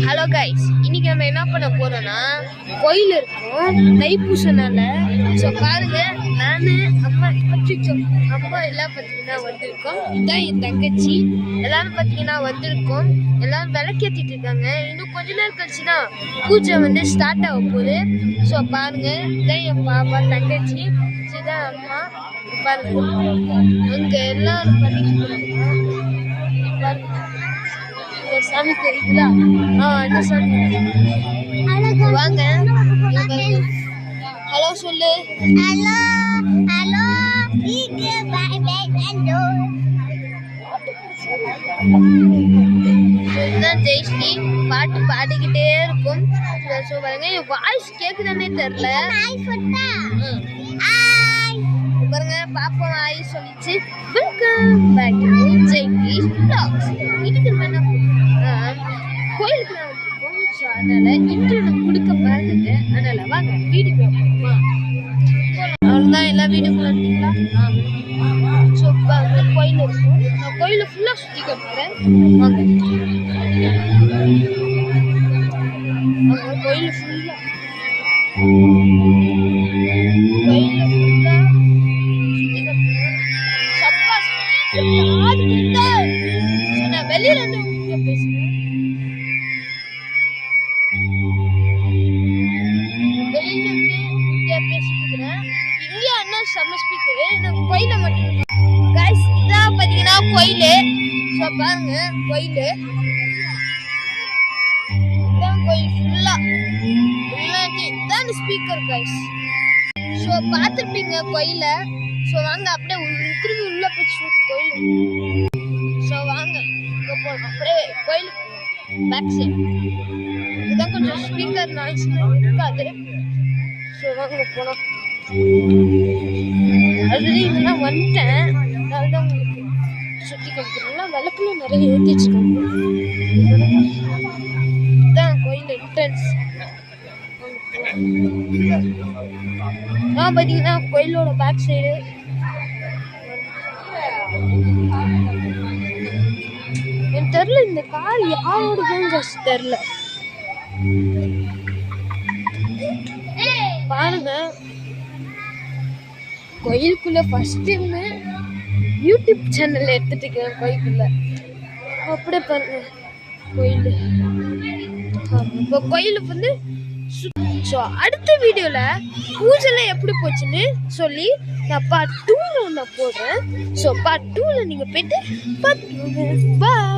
Hello guys, இன்னைக்கு நம்ம என்ன பண்ண போறோம்னா கோயில் இருக்கும் தைப்பூசனால. ஸோ பாருங்க, நானு அம்மா எல்லாம் பார்த்தீங்கன்னா வந்திருக்கோம். இதான் என் தங்கச்சி. எல்லாரும் பார்த்தீங்கன்னா வந்திருக்கோம். எல்லாரும் விளக்கேற்றிட்டு இருக்காங்க. இன்னும் கொஞ்ச நேரம் கழிச்சுன்னா பூஜை வந்து ஸ்டார்ட் ஆக போகுது. ஸோ பாருங்க, இதான் என் பாப்பா தங்கச்சி, இதுதான் அம்மா. பாருங்க, அங்க எல்லாரும் பண்ணிட்டு பாருங்க. சாமி தெரியுங்களா? இந்த சாமி வாங்க. ஹலோ சொல்லு. ஹலோ ஹலோ இதுதான் ஜெயஸ்ரீ பாட்டு பாடிக்கிட்டே இருக்கும். பாருங்க, என் வாய்ஸ் கேக்குதானே தெரியல. பாருங்க, பாப்பா ஆயி சொல்லிச்சு. Welcome back to Jaikee's vlogs. இதுக்கு என்ன கோயிலுக்கு நான் வந்திருக்கோம். ஸோ அதனால இன்று எனக்கு கொடுக்க பாருங்க. அதனால வாங்க வீட்டுக்கு போகணுமா? அவ்வளோதான், எல்லா வீட்டுக்குள்ள இருக்கீங்களா? ஸோ இப்போ வந்து கோயில் இருக்கும். நான் கோயிலை ஃபுல்லாக சுற்றி காட்டுறேன். வாங்க, கோயில் ஃபுல்லாக வெளியில இருந்து பேசுறேன். வெளியில இருந்து பேசிக்கிறேன். இங்க என்ன செம்ம ஸ்பீக்கரு, எனக்கு கோயில மட்டும். கைஸ், இதான் பாத்தீங்கன்னா கோயிலு. ஸோ பாருங்க, கோயிலு இதான் கோயில் ஃபுல்லா இதான் ஸ்பீக்கர் கைஸ். ஸோ பார்த்துருப்பீங்க கோயில. ஸோ வாங்க அப்படியே திரும்பி உள்ள போச்சு கோயில். ஸோ வாங்க இங்கே போகணும். அப்படியே கோயிலுக்கு பேக் சைடு இதுதான் கொஞ்சம் ஸ்பீக்கர் நாய்ஸ் இருக்காது. ஸோ வாங்க போனோம். ஆல்ரெடி இதெல்லாம் வந்துட்டேன். அதனால தான் உங்களுக்கு சுற்றி கொடுக்குறோம்லாம். விளக்குலாம் நிறைய ஏற்றி வச்சுருக்காங்க. இதுதான் கோயில் என்ட்ரன்ஸ். பார்த்தீங்கன்னா கோயிலோட பேக் சைடு எனக்கு தெரியல, இந்த கார் யாரோடதுன்னு தெரியல. பாருங்க, கோயிலுக்குள்ள ஃபர்ஸ்ட் டைம் யூடியூப் சேனல் எடுத்துட்டு இருக்கேன் கோயிலுக்குள்ள. அப்படியே பாருங்க கோயில். இப்போ கோயிலுக்கு வந்து ஸோ அடுத்த வீடியோவில் பூஜைலாம் எப்படி போச்சுன்னு சொல்லி நான் பார்ட் 2 நான் போடுறேன். ஸோ பார்ட் 2ல் நீங்கள் போய்ட்டு பார்த்துக்கோங்க. பாய்.